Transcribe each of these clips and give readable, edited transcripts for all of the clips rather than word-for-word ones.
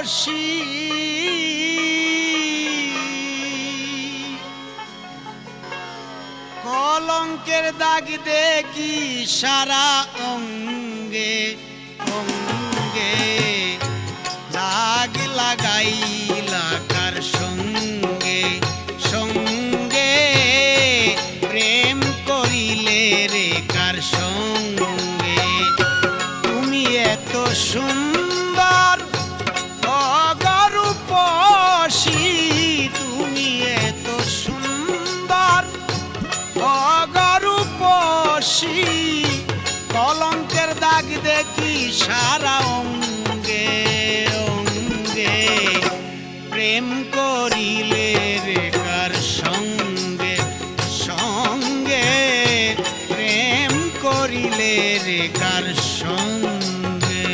রূপসী কলঙ্কের দাগ দেখি সারা অঙ্গে অঙ্গে দাগ লাগাইলা কার সঙ্গে সঙ্গে প্রেম করিলে রে কার সঙ্গে তুমি এত সুন্দর অগরূপসী তুমি এত সুন্দর অগরূপসী কলঙ্কের দাগ দেখি সারা অঙ্গে অঙ্গে প্রেম করিলে রে কার সঙ্গে সঙ্গে প্রেম করিলে রে কার সঙ্গে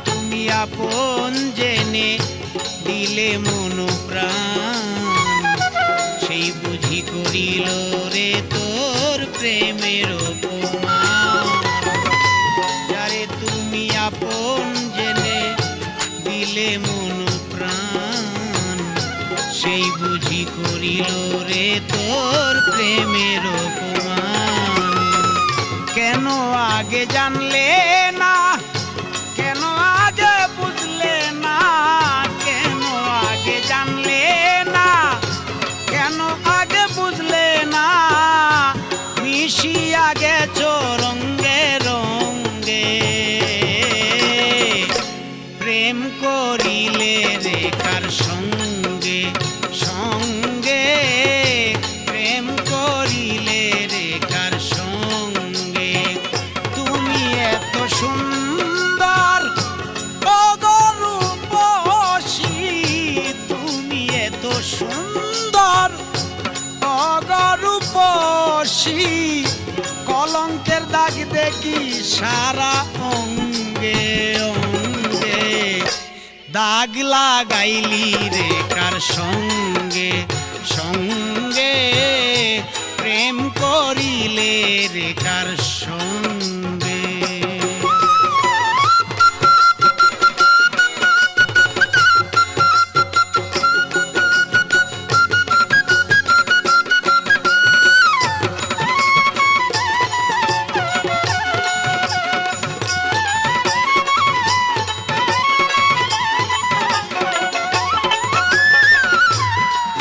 তুমি আপন জেনে দিলে মন প্রাণ সেই বুঝি করিল রে তোর প্রেমের অপমান যারে তুমি আপন জেনে দিলে মন প্রাণ সেই বুঝি করিল রে তোর প্রেমের অপমান কেন আগে জানলে না কেন আগে বুঝলে না কেন আগে জানলে না কেন আগে বুঝলে না মিশিয়া গেছো রঙ্গে রঙ্গে প্রেম করিলে রে কার সঙ্গে সঙ্গে প্রেম করিলে রে কার সঙ্গে তুমি এত সুন্দর তুমি এত সুন্দর অগরূপসী কলঙ্কের দাগ দেখি সারা অঙ্গে অঙ্গে দাগ লাগাইলি রে কার সঙ্গে সঙ্গে প্রেম করিলে রে কার সঙ্গে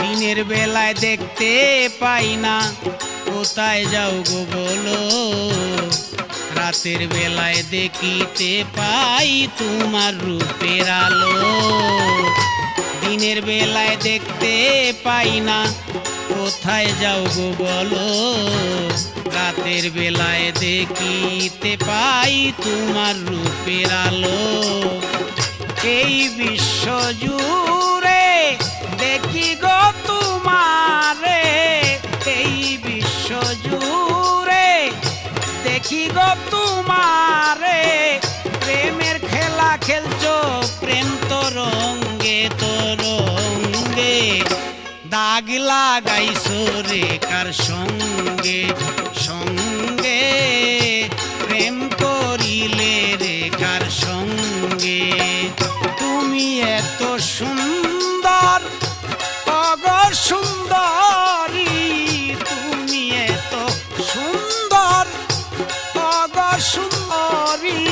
দিনের বেলায় দেখতে পাই না কোথায় যাও গো বলো রাতের বেলায় দেখিতে পাই তোমার রূপের আলো দিনের বেলায় দেখতে পাই না কোথায় যাও গো বলো রাতের বেলায় দেখিতে পাই তোমার রূপের আলো এই বিশ্ব জুড়ে দেখি গো তোমারে এই বিশ্ব জুড়ে দেখি গো তোমারে প্রেমের খেলা খেলছো প্রেম তো রঙ্গে দাগ লাগাইছো রে কার সঙ্গে সঙ্গে প্রেম করিলে রে কার সঙ্গে তুমি এত সুন্দর অগর সুন্দরী তুমি এত সুন্দর অগর সুন্দরী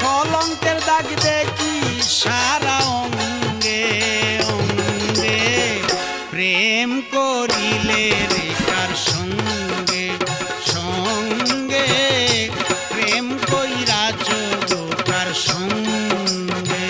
কলঙ্কের দাগ দেখি সারা অঙ্গে অঙ্গে প্রেম করিলে রে কার সঙ্গে সঙ্গে প্রেম কইরাছো গো কার সঙ্গে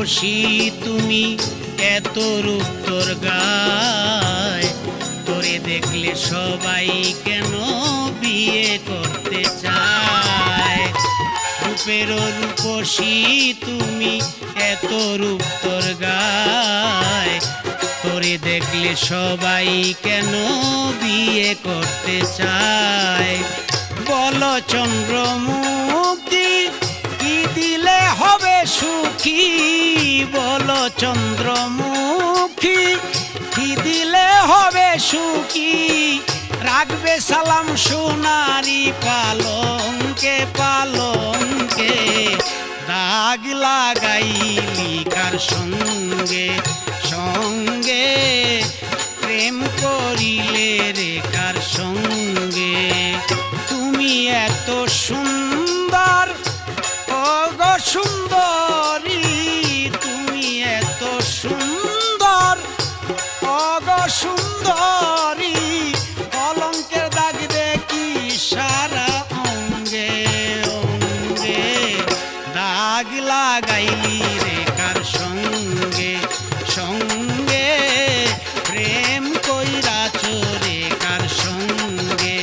রূপসী তুমি, এত রূপ তোর গায়, তোরে দেখলে সবাই কেন বিয়ে করতে চায়। রূপের রূপসী তুমি, এত রূপ তোর গায়, তোরে দেখলে সবাই কেন বিয়ে করতে চায়। বল চন্দ্রমুখী কি দিলে হবে সুখী, বল চন্দ্রমুখী কি দিলে হবে সুখী, রাখবে সালাম সোনারি পালঙ্কে পালঙ্কে। দাগ লাগাইলি কার সঙ্গে সঙ্গে, প্রেম করিলে রে কার সঙ্গে। তুমি এত সুন্দর ওগো সুন্দরী, তুমি এত সুন্দর ওগো সুন্দরী, কলঙ্কের দাগ দেখি সারা অঙ্গে অঙ্গে। দাগ লাগাইলি রে কার সঙ্গে সঙ্গে, প্রেম কইরাছ রে কার সঙ্গে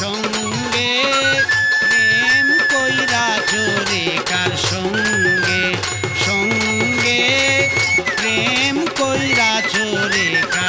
সঙ্গে, প্রেম কইরাছ রে কার সঙ্গে সঙ্গে, প্রেম কইরাছ রে কার